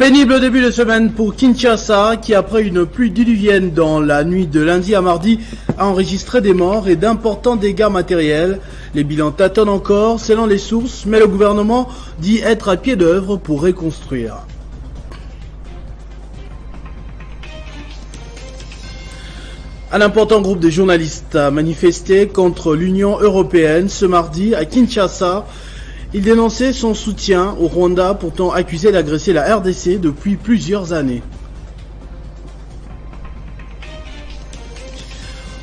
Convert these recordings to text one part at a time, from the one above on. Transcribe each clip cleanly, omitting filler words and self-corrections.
Pénible début de semaine pour Kinshasa qui, après une pluie diluvienne dans la nuit de lundi à mardi, a enregistré des morts et d'importants dégâts matériels. Les bilans tâtonnent encore selon les sources, mais le gouvernement dit être à pied d'œuvre pour reconstruire. Un important groupe de journalistes a manifesté contre l'Union européenne ce mardi à Kinshasa. Il dénonçait son soutien au Rwanda, pourtant accusé d'agresser la RDC depuis plusieurs années.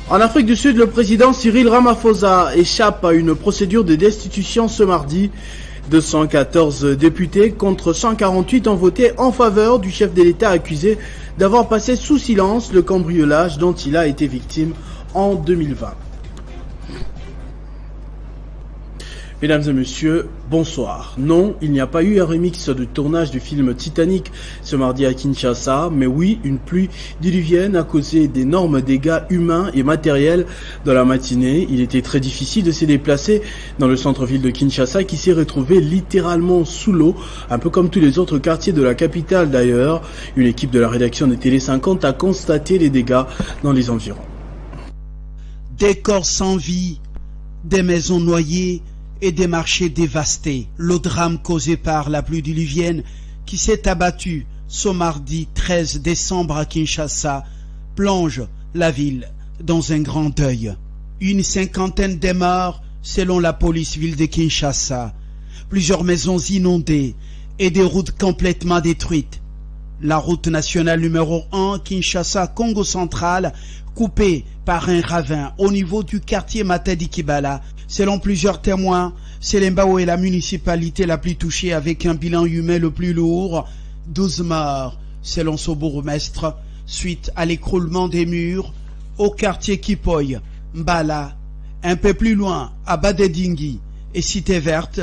En Afrique du Sud, le président Cyril Ramaphosa échappe à une procédure de destitution ce mardi. 214 députés contre 148 ont voté en faveur du chef de l'État accusé d'avoir passé sous silence le cambriolage dont il a été victime en 2020. Mesdames et messieurs, bonsoir. Non, il n'y a pas eu un remix de tournage du film Titanic ce mardi à Kinshasa, mais oui, une pluie diluvienne a causé d'énormes dégâts humains et matériels dans la matinée. Il était très difficile de se déplacer dans le centre-ville de Kinshasa qui s'est retrouvé littéralement sous l'eau, un peu comme tous les autres quartiers de la capitale d'ailleurs. Une équipe de la rédaction de Télé 50 a constaté les dégâts dans les environs. Des corps sans vie, des maisons noyées, et des marchés dévastés. Le drame causé par la pluie diluvienne qui s'est abattue ce mardi 13 décembre à Kinshasa plonge la ville dans un grand deuil. Une cinquantaine de morts selon la police ville de Kinshasa. Plusieurs maisons inondées et des routes complètement détruites. La route nationale numéro 1 Kinshasa-Congo central coupée par un ravin au niveau du quartier Matadi-Kibala. Selon plusieurs témoins, Selembao est la municipalité la plus touchée avec un bilan humain le plus lourd, 12 morts, selon son bourgmestre, suite à l'écroulement des murs au quartier Kipoy, Mbala, un peu plus loin à Badedingi et Cité Verte,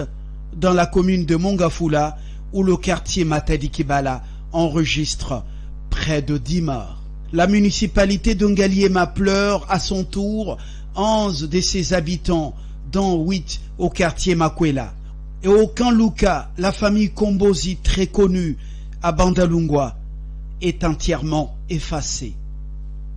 dans la commune de Mongafula, où le quartier Matadi-Kibala enregistre près de 10 morts. La municipalité d'Ongaliema pleure à son tour 11 de ses habitants, dont 8 au quartier Makwela. Et au camp Luka, la famille Kombozi, très connue à Bandalungwa, est entièrement effacée.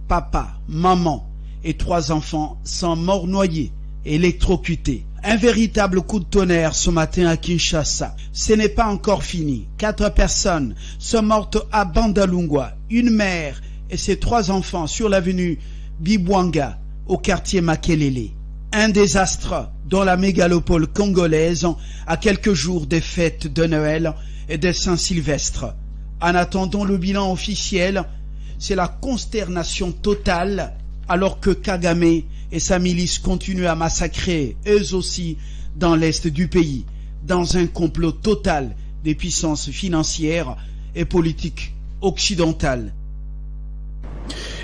Papa, maman et 3 enfants sont morts noyés, électrocutés. Un véritable coup de tonnerre ce matin à Kinshasa. Ce n'est pas encore fini. 4 personnes sont mortes à Bandalungwa. Une mère et ses 3 enfants sur l'avenue Bibwanga, au quartier Makelele. Un désastre dans la mégalopole congolaise à quelques jours des fêtes de Noël et de Saint-Sylvestre. En attendant le bilan officiel, c'est la consternation totale alors que Kagame et sa milice continuent à massacrer eux aussi dans l'est du pays, dans un complot total des puissances financières et politiques occidentales.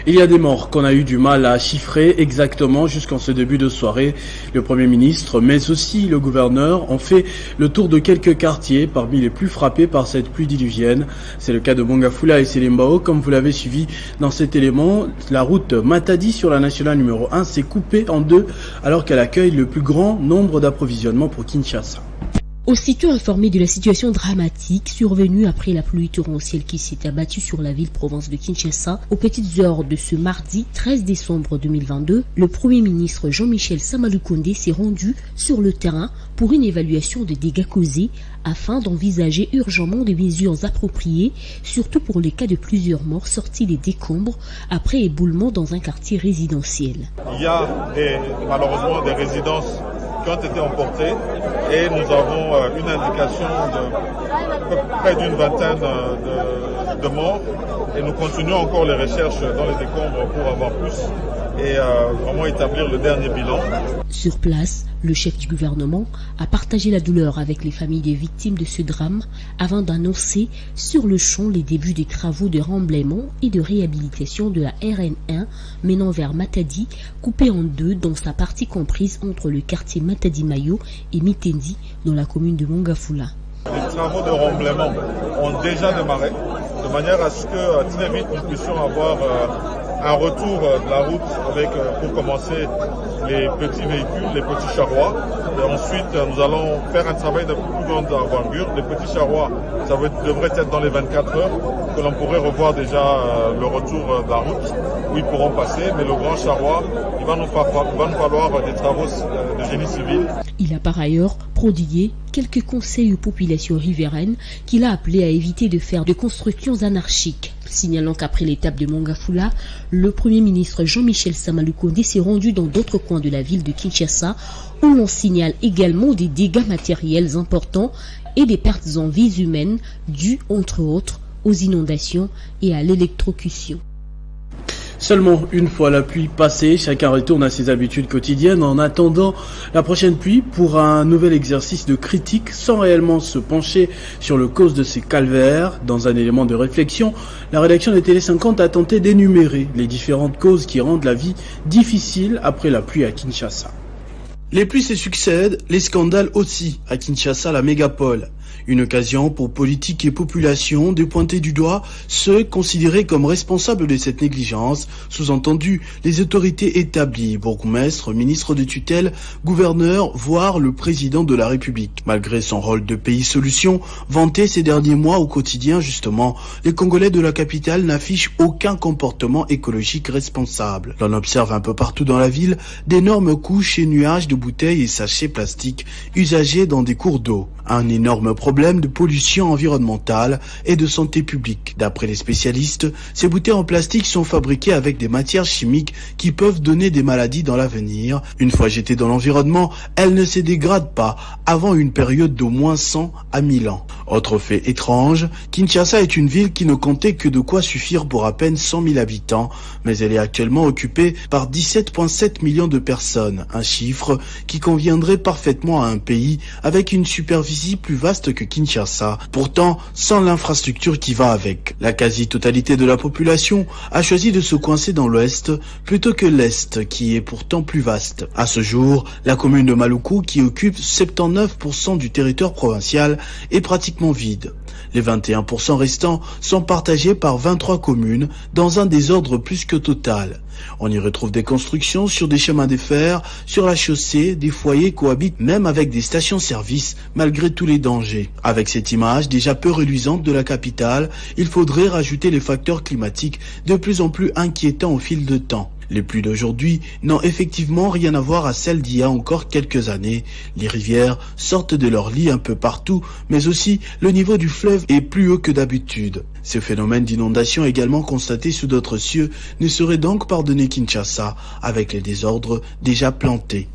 Il y a des morts qu'on a eu du mal à chiffrer exactement jusqu'en ce début de soirée. Le Premier ministre, mais aussi le gouverneur, ont fait le tour de quelques quartiers parmi les plus frappés par cette pluie diluvienne. C'est le cas de Mongafula et Selembao, comme vous l'avez suivi dans cet élément. La route Matadi sur la nationale numéro 1 s'est coupée en 2 alors qu'elle accueille le plus grand nombre d'approvisionnements pour Kinshasa. Aussitôt informé de la situation dramatique survenue après la pluie torrentielle qui s'est abattue sur la ville-province de Kinshasa aux petites heures de ce mardi 13 décembre 2022, le Premier ministre Jean-Michel Samalukonde s'est rendu sur le terrain pour une évaluation des dégâts causés afin d'envisager urgemment des mesures appropriées, surtout pour les cas de plusieurs morts sortis des décombres après éboulement dans un quartier résidentiel. Il y a malheureusement des résidences qui ont été emportées et nous avons une indication de près d'une vingtaine de morts et nous continuons encore les recherches dans les décombres pour avoir plus et vraiment établir le dernier bilan. Sur place, le chef du gouvernement a partagé la douleur avec les familles des victimes de ce drame avant d'annoncer sur le champ les débuts des travaux de remblaiement et de réhabilitation de la RN1 menant vers Matadi, coupée en 2 dans sa partie comprise entre le quartier Matadi-Mayo et Mitendi dans la commune de Mongafula. Les travaux de remblaiement ont déjà démarré de manière à ce que très vite nous puissions avoir un retour de la route avec, pour commencer, les petits véhicules, les petits charrois. Et ensuite, nous allons faire un travail de plus grande envergure. Les petits charrois, ça devrait être dans les 24 heures que l'on pourrait revoir déjà le retour de la route où ils pourront passer. Mais le grand charroi, il va nous falloir des travaux de génie civil. Il a par ailleurs prodigué quelques conseils aux populations riveraines qu'il a appelées à éviter de faire de constructions anarchiques. Signalant qu'après l'étape de Mongafula, le Premier ministre Jean-Michel Sama Lukonde s'est rendu dans d'autres coins de la ville de Kinshasa où l'on signale également des dégâts matériels importants et des pertes en vies humaines dues entre autres aux inondations et à l'électrocution. Seulement une fois la pluie passée, chacun retourne à ses habitudes quotidiennes en attendant la prochaine pluie pour un nouvel exercice de critique sans réellement se pencher sur le cause de ces calvaires. Dans un élément de réflexion, la rédaction de Télé 50 a tenté d'énumérer les différentes causes qui rendent la vie difficile après la pluie à Kinshasa. Les pluies se succèdent, les scandales aussi à Kinshasa, la mégapole. Une occasion pour politique et population de pointer du doigt ceux considérés comme responsables de cette négligence, sous-entendu les autorités établies, bourgmestres, ministres de tutelle, gouverneurs, voire le président de la République. Malgré son rôle de pays solution, vanté ces derniers mois au quotidien justement, les Congolais de la capitale n'affichent aucun comportement écologique responsable. L'on observe un peu partout dans la ville d'énormes couches et nuages de bouteilles et sachets plastiques usagés dans des cours d'eau. Un énorme problème de pollution environnementale et de santé publique. D'après les spécialistes, ces bouteilles en plastique sont fabriquées avec des matières chimiques qui peuvent donner des maladies dans l'avenir. Une fois jetées dans l'environnement, elles ne se dégradent pas avant une période d'au moins 100 à 1000 ans. Autre fait étrange, Kinshasa est une ville qui ne comptait que de quoi suffire pour à peine 100 000 habitants, mais elle est actuellement occupée par 17,7 millions de personnes, un chiffre qui conviendrait parfaitement à un pays avec une superficie plus vaste que Kinshasa, pourtant sans l'infrastructure qui va avec. La quasi-totalité de la population a choisi de se coincer dans l'ouest plutôt que l'est qui est pourtant plus vaste. À ce jour, la commune de Maluku, qui occupe 79% du territoire provincial, est pratiquement vide. Les 21% restants sont partagés par 23 communes dans un désordre plus que total. On y retrouve des constructions sur des chemins de fer, sur la chaussée, des foyers cohabitent même avec des stations-service malgré tous les dangers. Avec cette image déjà peu reluisante de la capitale, il faudrait rajouter les facteurs climatiques de plus en plus inquiétants au fil de temps. Les pluies d'aujourd'hui n'ont effectivement rien à voir à celles d'il y a encore quelques années. Les rivières sortent de leur lit un peu partout, mais aussi le niveau du fleuve est plus haut que d'habitude. Ce phénomène d'inondation également constaté sous d'autres cieux ne saurait donc pardonner Kinshasa avec les désordres déjà plantés.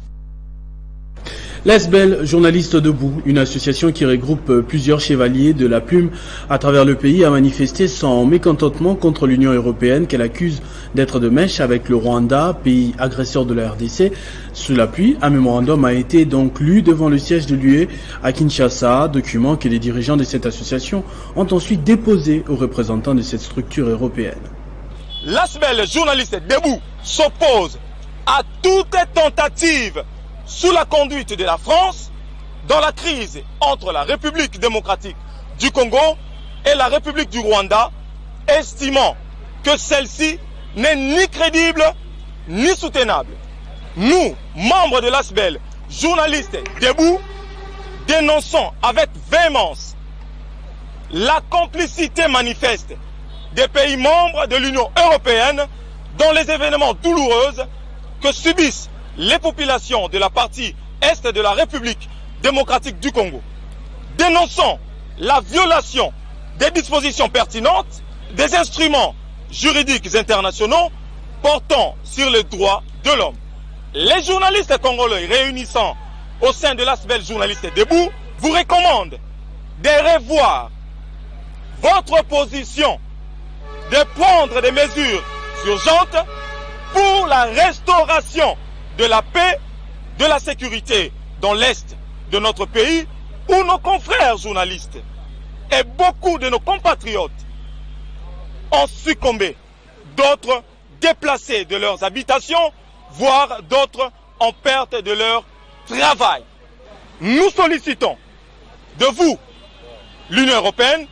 L'Asbel, journaliste debout, une association qui regroupe plusieurs chevaliers de la plume à travers le pays, a manifesté son mécontentement contre l'Union européenne qu'elle accuse d'être de mèche avec le Rwanda, pays agresseur de la RDC. Sous la pluie, un mémorandum a été donc lu devant le siège de l'UE à Kinshasa, document que les dirigeants de cette association ont ensuite déposé aux représentants de cette structure européenne. L'Asbel, journaliste debout, s'oppose à toute tentative sous la conduite de la France, dans la crise entre la République démocratique du Congo et la République du Rwanda, estimant que celle-ci n'est ni crédible ni soutenable. Nous, membres de l'Asbel, journalistes debout, dénonçons avec véhémence la complicité manifeste des pays membres de l'Union européenne dans les événements douloureux que subissent les populations de la partie est de la République démocratique du Congo. Dénonçons la violation des dispositions pertinentes des instruments juridiques internationaux portant sur les droits de l'homme. Les journalistes congolais réunissant au sein de l'Asbel Journaliste Debout vous recommandent de revoir votre position, de prendre des mesures urgentes pour la restauration de la paix, de la sécurité dans l'Est de notre pays, où nos confrères journalistes et beaucoup de nos compatriotes ont succombé, d'autres déplacés de leurs habitations, voire d'autres en perte de leur travail. Nous sollicitons de vous, l'Union européenne,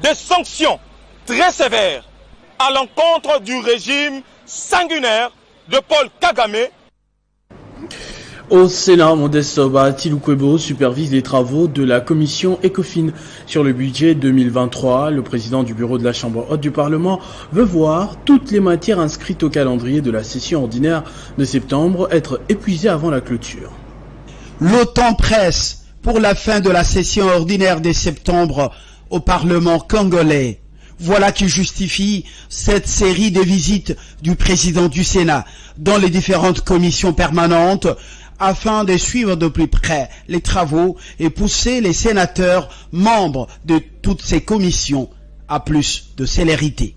des sanctions très sévères à l'encontre du régime sanguinaire de Paul Kagame. Au Sénat, Modeste Bahati Lukwebo supervise les travaux de la commission ECOFIN sur le budget 2023. Le président du bureau de la Chambre haute du Parlement veut voir toutes les matières inscrites au calendrier de la session ordinaire de septembre être épuisées avant la clôture. Le temps presse pour la fin de la session ordinaire de septembre au Parlement congolais. Voilà qui justifie cette série de visites du président du Sénat dans les différentes commissions permanentes afin de suivre de plus près les travaux et pousser les sénateurs membres de toutes ces commissions à plus de célérité.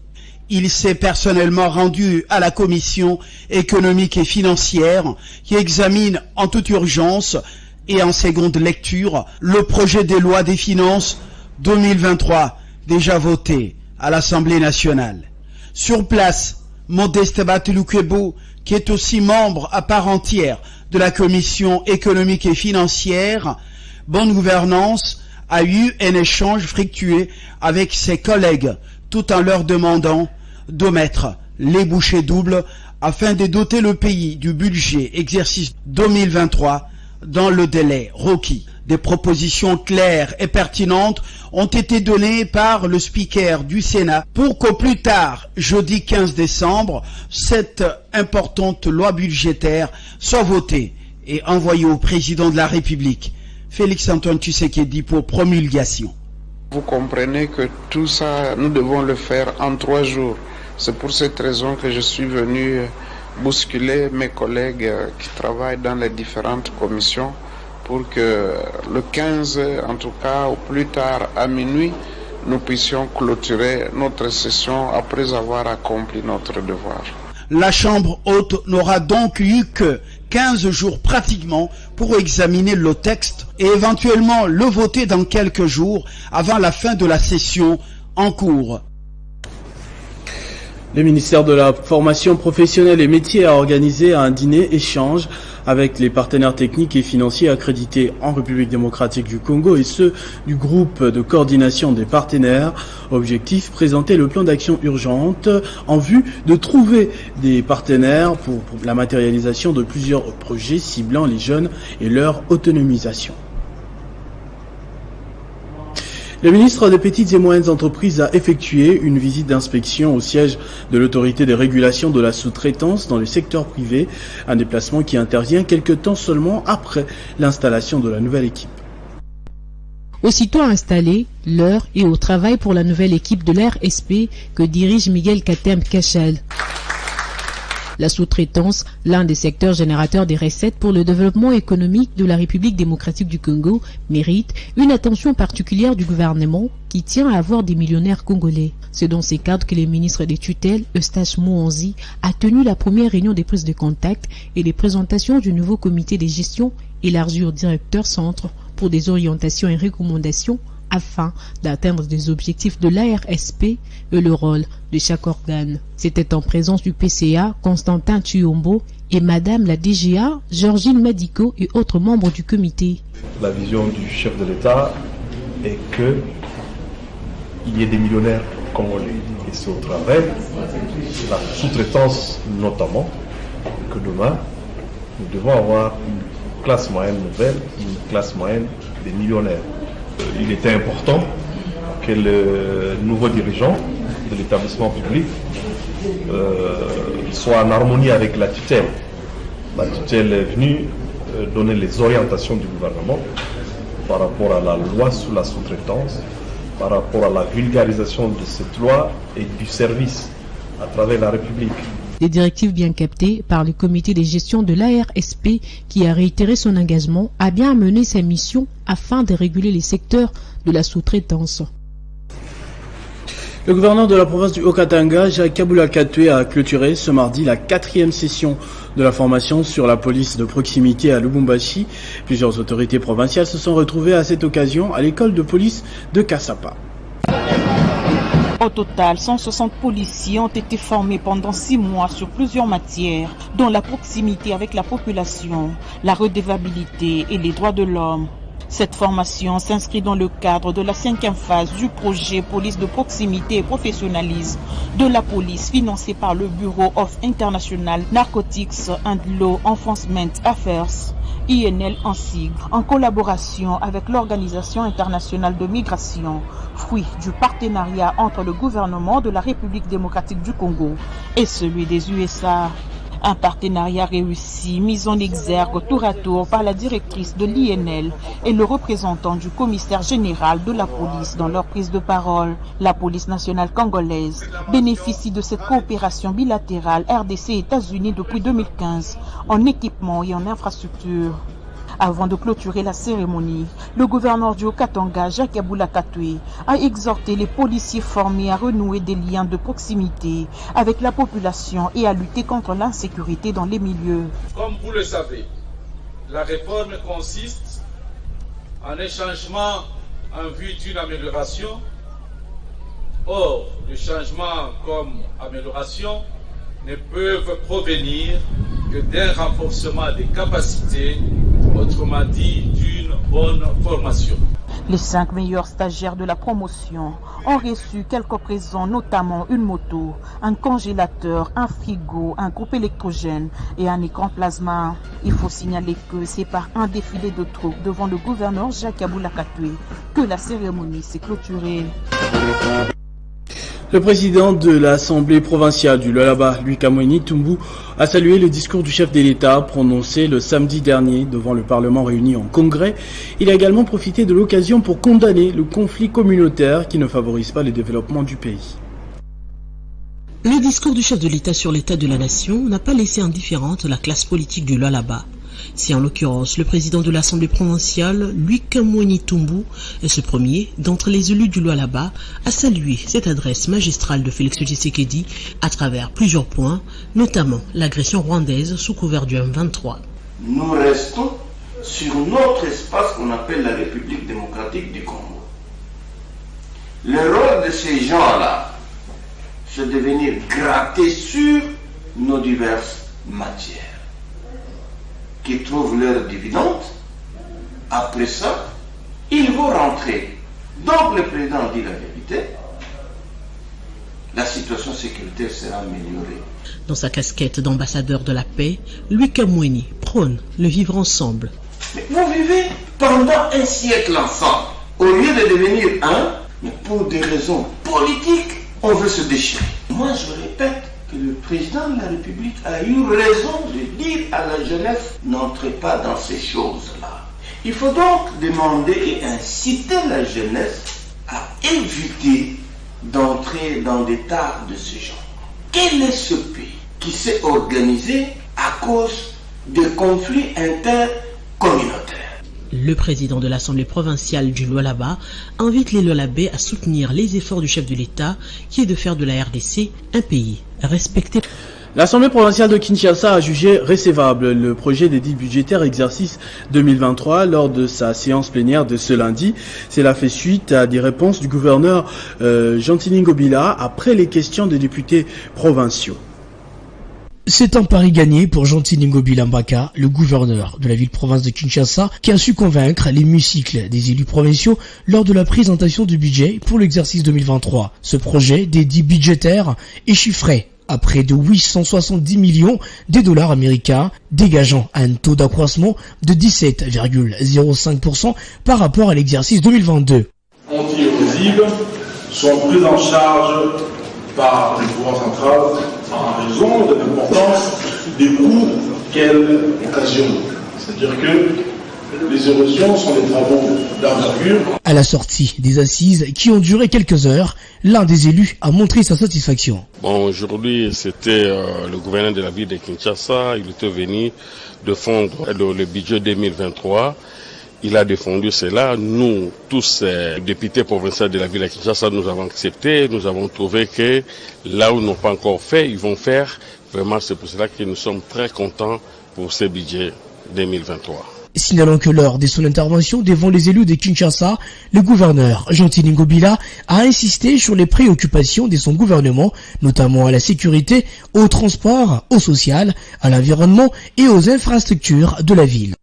Il s'est personnellement rendu à la commission économique et financière qui examine en toute urgence et en seconde lecture le projet de loi des finances 2023 déjà voté à l'Assemblée nationale. Sur place, Modeste Bahati Lukwebo, qui est aussi membre à part entière de la commission économique et financière, bonne gouvernance, a eu un échange fructueux avec ses collègues tout en leur demandant d'omettre les bouchées doubles afin de doter le pays du budget exercice 2023 dans le délai requis. Des propositions claires et pertinentes ont été données par le speaker du Sénat pour qu'au plus tard, jeudi 15 décembre, cette importante loi budgétaire soit votée et envoyée au président de la République, Félix-Antoine Tshisekedi, pour promulgation. Vous comprenez que tout ça, nous devons le faire en 3 jours. C'est pour cette raison que je suis venu bousculer mes collègues qui travaillent dans les différentes commissions pour que le 15, en tout cas au plus tard à minuit, nous puissions clôturer notre session après avoir accompli notre devoir. La Chambre haute n'aura donc eu que 15 jours pratiquement pour examiner le texte et éventuellement le voter dans quelques jours avant la fin de la session en cours. Le ministère de la Formation professionnelle et métiers a organisé un dîner-échange avec les partenaires techniques et financiers accrédités en République démocratique du Congo et ceux du groupe de coordination des partenaires. Objectif, présenter le plan d'action urgente en vue de trouver des partenaires pour la matérialisation de plusieurs projets ciblant les jeunes et leur autonomisation. Le ministre des Petites et Moyennes Entreprises a effectué une visite d'inspection au siège de l'autorité de régulation de la sous-traitance dans le secteur privé, un déplacement qui intervient quelque temps seulement après l'installation de la nouvelle équipe. Aussitôt installée, l'heure est au travail pour la nouvelle équipe de l'RSP que dirige Miguel Katembe Kachal. La sous-traitance, l'un des secteurs générateurs des recettes pour le développement économique de la République démocratique du Congo, mérite une attention particulière du gouvernement qui tient à avoir des millionnaires congolais. C'est dans ces cadres que le ministre des tutelles, Eustache Mouanzi, a tenu la première réunion des prises de contact et les présentations du nouveau comité de gestion élargi au directeur centre pour des orientations et recommandations afin d'atteindre des objectifs de l'ARSP et le rôle de chaque organe. C'était en présence du PCA, Constantin Tuyombo, et Madame la DGA, Georgine Madiko et autres membres du comité. La vision du chef de l'État est qu'il y ait des millionnaires congolais. Et c'est au travers de la sous-traitance notamment que demain, nous devons avoir une classe moyenne nouvelle, une classe moyenne des millionnaires. Il était important que le nouveau dirigeant de l'établissement public soit en harmonie avec la tutelle. La tutelle est venue donner les orientations du gouvernement par rapport à la loi sur la sous-traitance, par rapport à la vulgarisation de cette loi et du service à travers la République. Des directives bien captées par le comité de gestion de l'ARSP qui a réitéré son engagement à bien mener sa mission afin de réguler les secteurs de la sous-traitance. Le gouverneur de la province du Haut-Katanga, Jacques Kabula Katwe, a clôturé ce mardi la 4e session de la formation sur la police de proximité à Lubumbashi. Plusieurs autorités provinciales se sont retrouvées à cette occasion à l'école de police de Kassapa. Au total, 160 policiers ont été formés pendant 6 mois sur plusieurs matières, dont la proximité avec la population, la redevabilité et les droits de l'homme. Cette formation s'inscrit dans le cadre de la 5e phase du projet Police de proximité et professionnalisme de la police financé par le Bureau of International Narcotics and Law Enforcement Affairs, INL en sigle, en collaboration avec l'Organisation internationale de migration, fruit du partenariat entre le gouvernement de la République démocratique du Congo et celui des USA. Un partenariat réussi, mis en exergue tour à tour par la directrice de l'INL et le représentant du commissaire général de la police dans leur prise de parole. La police nationale congolaise bénéficie de cette coopération bilatérale RDC-États-Unis depuis 2015 en équipement et en infrastructure. Avant de clôturer la cérémonie, le gouverneur du Haut-Katanga, Jacques Aboula Katoué, a exhorté les policiers formés à renouer des liens de proximité avec la population et à lutter contre l'insécurité dans les milieux. Comme vous le savez, la réforme consiste en un changement en vue d'une amélioration. Or, le changement comme amélioration ne peuvent provenir que d'un renforcement des capacités, autrement dit d'une bonne formation. Les 5 meilleurs stagiaires de la promotion ont reçu quelques présents, notamment une moto, un congélateur, un frigo, un groupe électrogène et un écran plasma. Il faut signaler que c'est par un défilé de troupes devant le gouverneur Jacques Aboula Katoué que la cérémonie s'est clôturée. Le président de l'Assemblée provinciale du Lualaba, Louis Kamweni Tumbu, a salué le discours du chef de l'État prononcé le samedi dernier devant le Parlement réuni en congrès. Il a également profité de l'occasion pour condamner le conflit communautaire qui ne favorise pas le développement du pays. Le discours du chef de l'État sur l'état de la nation n'a pas laissé indifférente la classe politique du Lualaba. C'est en l'occurrence le président de l'Assemblée provinciale, Louis Kamweni Tumbu, ce premier d'entre les élus du Lualaba, a salué cette adresse magistrale de Félix Tshisekedi à travers plusieurs points, notamment l'agression rwandaise sous couvert du M23. Nous restons sur notre espace qu'on appelle la République démocratique du Congo. Le rôle de ces gens-là, c'est de venir gratter sur nos diverses matières, qui trouvent leur dividende. Après ça, ils vont rentrer. Donc le président dit la vérité. La situation sécuritaire sera améliorée. Dans sa casquette d'ambassadeur de la paix, Louis Kamweni prône le vivre ensemble. Mais vous vivez pendant un siècle ensemble. Au lieu de devenir un, mais pour des raisons politiques, on veut se déchirer. Moi, je répète que le président de la République a eu raison de dire à la jeunesse, n'entrez pas dans ces choses-là. Il faut donc demander et inciter la jeunesse à éviter d'entrer dans des tares de ce genre. Quel est ce pays qui s'est organisé à cause des conflits intercommunautaires? Le président de l'Assemblée provinciale du Lualaba invite les Lualabais à soutenir les efforts du chef de l'État qui est de faire de la RDC un pays respecté. L'Assemblée provinciale de Kinshasa a jugé recevable le projet d'édit budgétaire exercice 2023 lors de sa séance plénière de ce lundi. Cela fait suite à des réponses du gouverneur Gentili Ngobila après les questions des députés provinciaux. C'est un pari gagné pour Gentili Ngobila Mbaka, le gouverneur de la ville-province de Kinshasa, qui a su convaincre l'hémicycle des élus provinciaux lors de la présentation du budget pour l'exercice 2023. Ce projet d'édit budgétaire est chiffré à près de 870 millions de dollars américains, dégageant un taux d'accroissement de 17,05% par rapport à l'exercice 2022. Anti-érosives sont prises en charge par le pouvoir central en raison de l'importance des coûts qu'elles occasionnent. C'est-à-dire que les érosions sont des travaux d'envergure. À la sortie des assises qui ont duré quelques heures, l'un des élus a montré sa satisfaction. Bon, aujourd'hui, c'était le gouverneur de la ville de Kinshasa. Il était venu défendre le budget 2023. Il a défendu cela. Nous, tous députés provinciaux de la ville de Kinshasa, nous avons accepté. Nous avons trouvé que là où ils n'ont pas encore fait, ils vont faire. Vraiment, c'est pour cela que nous sommes très contents pour ce budget 2023. Signalant que lors de son intervention devant les élus de Kinshasa, le gouverneur Gentili Ngobila a insisté sur les préoccupations de son gouvernement, notamment à la sécurité, au transport, au social, à l'environnement et aux infrastructures de la ville.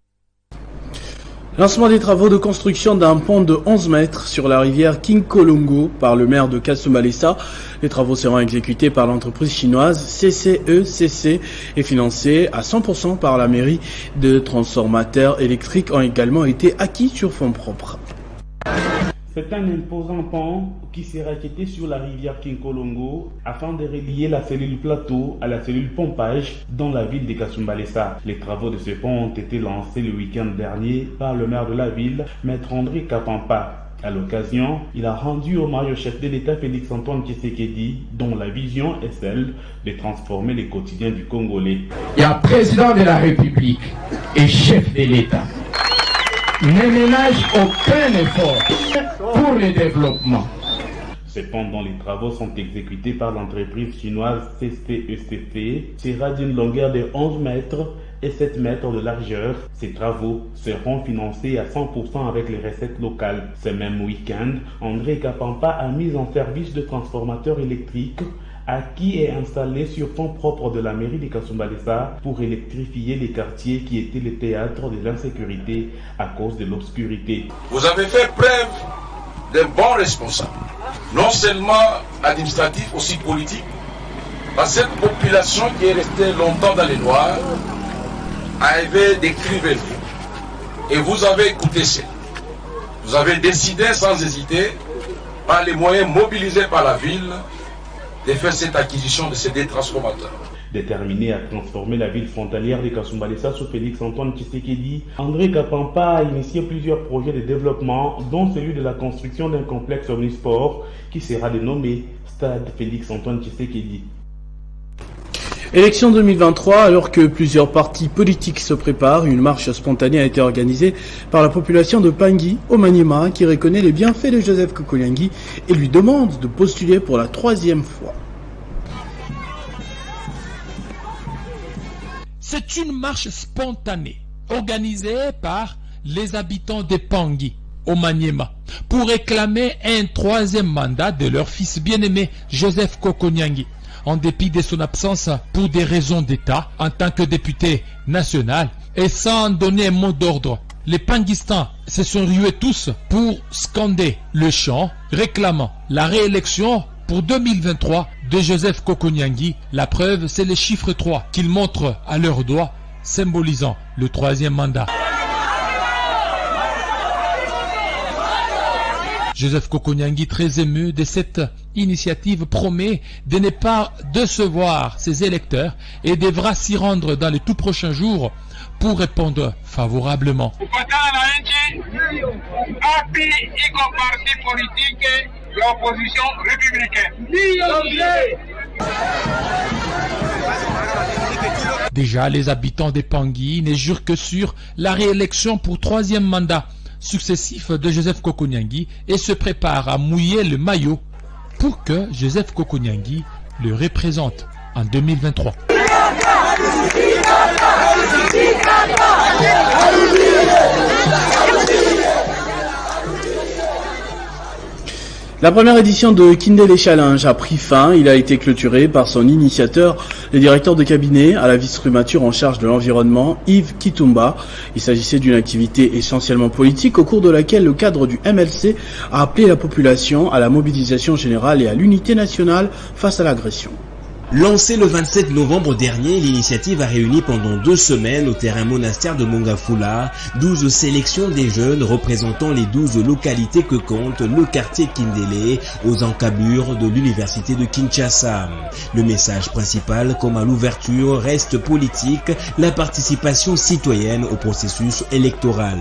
Lancement des travaux de construction d'un pont de 11 mètres sur la rivière Kinkolongo par le maire de Kasumbalesa. Les travaux seront exécutés par l'entreprise chinoise CCECC et financés à 100% par la mairie. De transformateurs électriques ont également été acquis sur fonds propres. C'est un imposant pont qui sera jeté sur la rivière Kinkolongo afin de relier la cellule plateau à la cellule pompage dans la ville de Kasumbalesa. Les travaux de ce pont ont été lancés le week-end dernier par le maire de la ville, Maître André Kapampa. À l'occasion, il a rendu hommage au chef de l'État Félix-Antoine Tshisekedi, dont la vision est celle de transformer les quotidiens du Congolais. Il y a président de la République et chef de l'État ne ménage aucun effort pour le développement. Cependant, les travaux sont exécutés par l'entreprise chinoise CCECC, sera d'une longueur de 11 mètres et 7 mètres de largeur. Ces travaux seront financés à 100% avec les recettes locales. Ce même week-end, André Kapampa a mis en service de transformateurs électriques acquis et installés sur fonds propres de la mairie de Kasumbalesa pour électrifier les quartiers qui étaient le théâtre de l'insécurité à cause de l'obscurité. Vous avez fait preuve d'un bon responsable, non seulement administratif, aussi politique, parce que cette population qui est restée longtemps dans les noirs avait décrivé vous. Et vous avez écouté ça. Vous avez décidé sans hésiter, par les moyens mobilisés par la ville, de faire cette acquisition de ces deux transformateurs. Déterminé à transformer la ville frontalière de Kasumbalesa sous Félix-Antoine Tshisekedi, André Kapampa a initié plusieurs projets de développement, dont celui de la construction d'un complexe omnisport qui sera dénommé Stade Félix-Antoine Tshisekedi. Élection 2023, alors que plusieurs partis politiques se préparent, une marche spontanée a été organisée par la population de Pangui, au Maniema, qui reconnaît les bienfaits de Joseph Kokonyangi et lui demande de postuler pour la 3e fois. C'est une marche spontanée, organisée par les habitants de Pangui, au Maniema, pour réclamer un 3e mandat de leur fils bien-aimé, Joseph Kokonyangi. En dépit de son absence pour des raisons d'État en tant que député national et sans donner un mot d'ordre. Les Panguistans se sont rués tous pour scander le chant réclamant la réélection pour 2023 de Joseph Kokonyangi. La preuve, c'est le chiffre 3 qu'ils montrent à leurs doigts, symbolisant le 3e mandat. Joseph Kokonyangi, très ému de cette initiative, promet de ne pas décevoir ses électeurs et devra s'y rendre dans les tout prochains jours pour répondre favorablement. L'opposition républicaine. Déjà, les habitants des Pangui ne jurent que sur la réélection pour 3e mandat successif de Joseph Kokonyangi et se prépare à mouiller le maillot pour que Joseph Kokonyangi le représente en 2023. La première édition de Kindele Challenge a pris fin. Il a été clôturé par son initiateur, le directeur de cabinet à la vice-primature en charge de l'environnement, Yves Kitumba. Il s'agissait d'une activité essentiellement politique au cours de laquelle le cadre du MLC a appelé la population à la mobilisation générale et à l'unité nationale face à l'agression. Lancée le 27 novembre dernier, l'initiative a réuni pendant 2 semaines au terrain monastère de Mongafula 12 sélections des jeunes représentant les 12 localités que compte le quartier Kindele aux encablures de l'université de Kinshasa. Le message principal, comme à l'ouverture, reste politique, la participation citoyenne au processus électoral.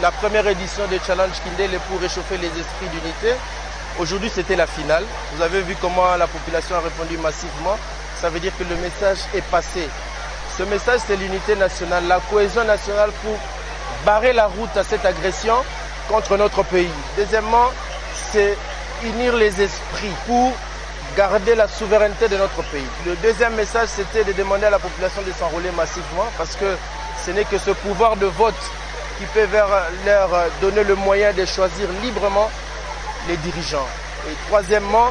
La première édition de Challenge Kindele pour réchauffer les esprits d'unité. Aujourd'hui, c'était la finale. Vous avez vu comment la population a répondu massivement. Ça veut dire que le message est passé. Ce message, c'est l'unité nationale, la cohésion nationale pour barrer la route à cette agression contre notre pays. Deuxièmement, c'est unir les esprits pour garder la souveraineté de notre pays. Le deuxième message, c'était de demander à la population de s'enrôler massivement parce que ce n'est que ce pouvoir de vote qui peut leur donner le moyen de choisir librement les dirigeants. Et troisièmement,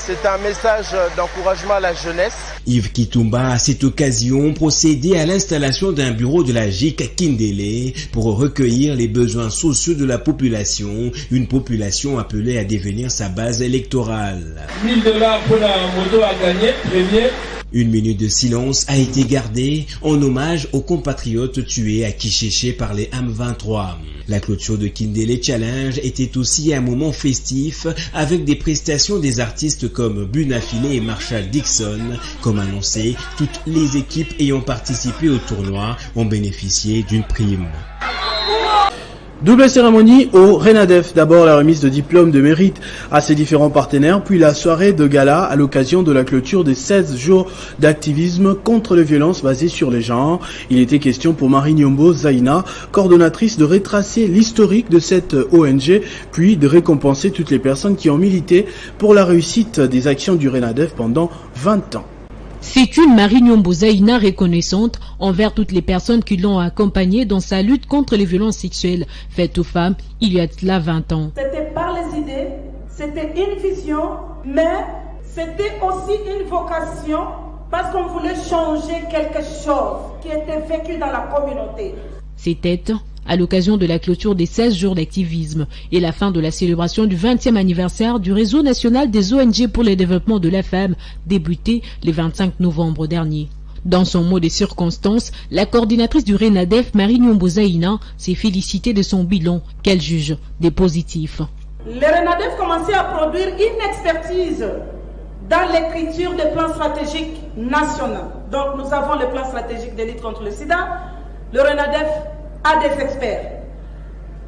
C'est un message d'encouragement à la jeunesse. Yves Kitumba a à cette occasion procédé à l'installation d'un bureau de la GIC Kindélé pour recueillir les besoins sociaux de la population, une population appelée à devenir sa base électorale. 1 000 $ pour la moto à gagner, premier. Une minute de silence a été gardée en hommage aux compatriotes tués à Kicheche par les M23. La clôture de Kindélé Challenge était aussi un moment festif avec des prestations des artistes comme Bunafilé et Marshall Dixon. Comme annoncé, toutes les équipes ayant participé au tournoi ont bénéficié d'une prime. Double cérémonie au RENADEF. D'abord la remise de diplômes de mérite à ses différents partenaires, puis la soirée de gala à l'occasion de la clôture des 16 jours d'activisme contre les violences basées sur les genres. Il était question pour Marie Nyombo Zaina, coordonnatrice, de retracer l'historique de cette ONG, puis de récompenser toutes les personnes qui ont milité pour la réussite des actions du RENADEF pendant 20 ans. C'est une Marie Nyombo Zaina reconnaissante envers toutes les personnes qui l'ont accompagnée dans sa lutte contre les violences sexuelles faites aux femmes il y a là 20 ans. C'était par les idées, c'était une vision, mais c'était aussi une vocation parce qu'on voulait changer quelque chose qui était vécu dans la communauté. C'était à l'occasion de la clôture des 16 jours d'activisme et la fin de la célébration du 20e anniversaire du réseau national des ONG pour le développement de la femme, débuté le 25 novembre dernier. Dans son mot des circonstances, la coordinatrice du RENADEF, Marie Nyombo Zaina, s'est félicitée de son bilan, qu'elle juge des positifs. Le RENADEF commençait à produire une expertise dans l'écriture des plans stratégiques nationaux. Donc nous avons le plan stratégique de lutte contre le sida, le RENADEF à des experts.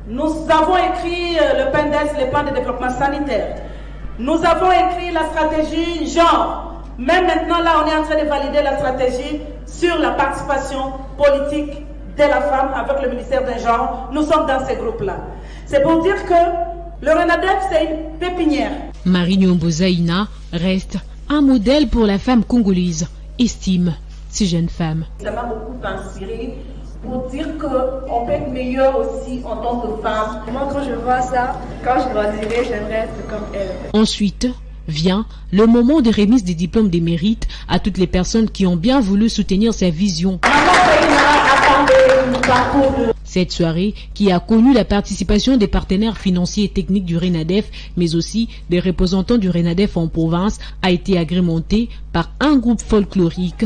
Nous avons écrit le PENDES, le plan de développement sanitaire. Nous avons écrit la stratégie genre. Même maintenant, là, on est en train de valider la stratégie sur la participation politique de la femme avec le ministère des genres. Nous sommes dans ces groupes-là. C'est pour dire que le RENADEF, c'est une pépinière. Marie Nyombo Zaina reste un modèle pour la femme congolaise, estime ces jeunes femmes. Ça m'a beaucoup inspiré pour dire qu'on peut être meilleur aussi en tant que femme. Moi, quand je vois ça, quand je grandirai, j'aimerais être comme elle. Ensuite vient le moment de remise des diplômes de mérite à toutes les personnes qui ont bien voulu soutenir sa vision. Cette soirée, qui a connu la participation des partenaires financiers et techniques du RENADEF, mais aussi des représentants du RENADEF en province, a été agrémentée par un groupe folklorique.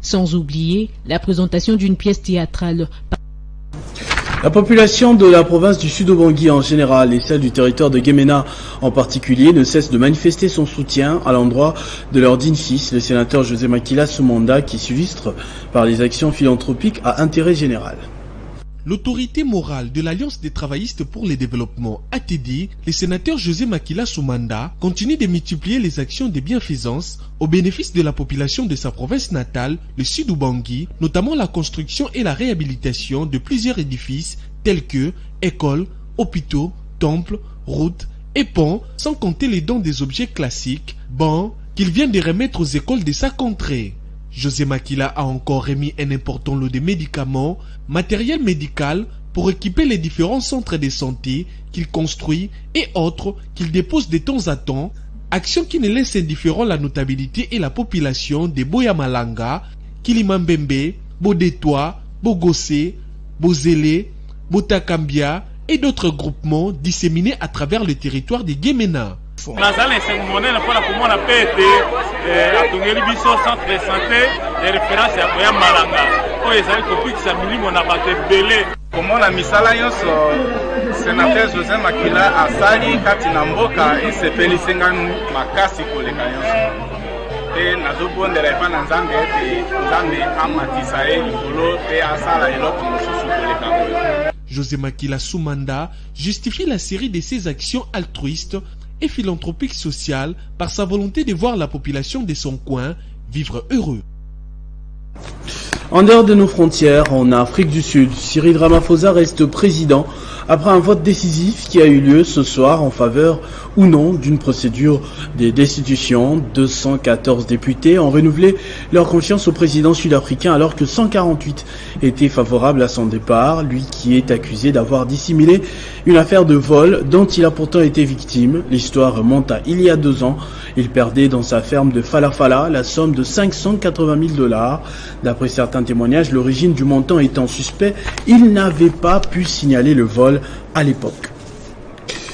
Sans oublier la présentation d'une pièce théâtrale. La population de la province du Sud-Obangui en général et celle du territoire de Gemena en particulier ne cesse de manifester son soutien à l'endroit de leur digne fils, le sénateur José Makila Soumanda, qui s'illustre par les actions philanthropiques à intérêt général. L'autorité morale de l'Alliance des travaillistes pour le développement ATD, le sénateur José Makila Soumanda, continue de multiplier les actions de bienfaisance au bénéfice de la population de sa province natale, le Sud-Obangui, notamment la construction et la réhabilitation de plusieurs édifices tels que écoles, hôpitaux, temples, routes et ponts, sans compter les dons des objets classiques, bancs, qu'il vient de remettre aux écoles de sa contrée. José Makila a encore remis un important lot de médicaments, matériel médical pour équiper les différents centres de santé qu'il construit et autres qu'il dépose de temps à temps, action qui ne laisse indifférent la notabilité et la population de Boyamalanga, Kilimambembe, Bodetoa, Bogosé, Bozélé, Botakambia et d'autres groupements disséminés à travers le territoire de Gemena. Nazala insecondaire mpona komona pe ete atongeli biso centre de santé de référence ya Boyamalanga oyo ezali kopikisa milimo na bato ebele komona misala nyonso sénateur José Makila asali kati na mboka esepelisi nganu makasi koleka nyonso te nazobondela epa na nzambe ete nzambe amatisa ye likolo te asala eloko mosusu koleka oyo. José Makila Soumanda justifie la série de ses actions altruistes et philanthropique sociale par sa volonté de voir la population de son coin vivre heureux. En dehors de nos frontières, en Afrique du Sud, Cyril Ramaphosa reste président après un vote décisif qui a eu lieu ce soir en faveur ou non d'une procédure de destitution. 214 députés ont renouvelé leur confiance au président sud-africain alors que 148 étaient favorables à son départ, lui qui est accusé d'avoir dissimulé une affaire de vol dont il a pourtant été victime. L'histoire remonte à il y a 2 ans. Il perdait dans sa ferme de Falafala la somme de $580 000. D'après certains témoignages, l'origine du montant étant suspect, il n'avait pas pu signaler le vol à l'époque.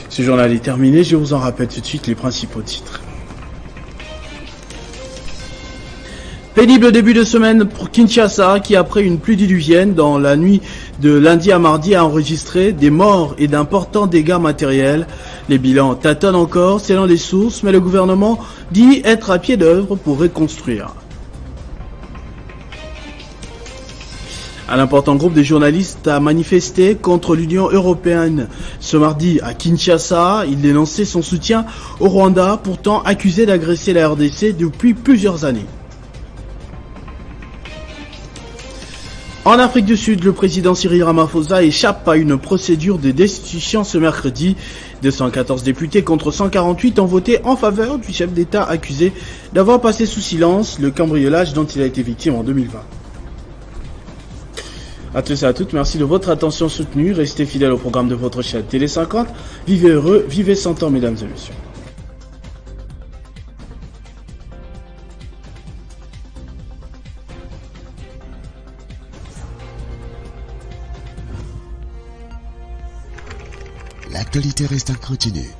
Ce journal est terminé, je vous en rappelle tout de suite les principaux titres. Pénible début de semaine pour Kinshasa qui, après une pluie diluvienne dans la nuit de lundi à mardi, a enregistré des morts et d'importants dégâts matériels. Les bilans tâtonnent encore selon les sources, mais le gouvernement dit être à pied d'œuvre pour reconstruire. Un important groupe de journalistes a manifesté contre l'Union européenne ce mardi à Kinshasa. Il dénonçait son soutien au Rwanda, pourtant accusé d'agresser la RDC depuis plusieurs années. En Afrique du Sud, le président Cyril Ramaphosa échappe à une procédure de destitution ce mercredi. 214 députés contre 148 ont voté en faveur du chef d'État accusé d'avoir passé sous silence le cambriolage dont il a été victime en 2020. À tous et à toutes, merci de votre attention soutenue. Restez fidèles au programme de votre chaîne Télé 50. Vivez heureux, vivez 100 ans, mesdames et messieurs. L'actualité reste incontinue.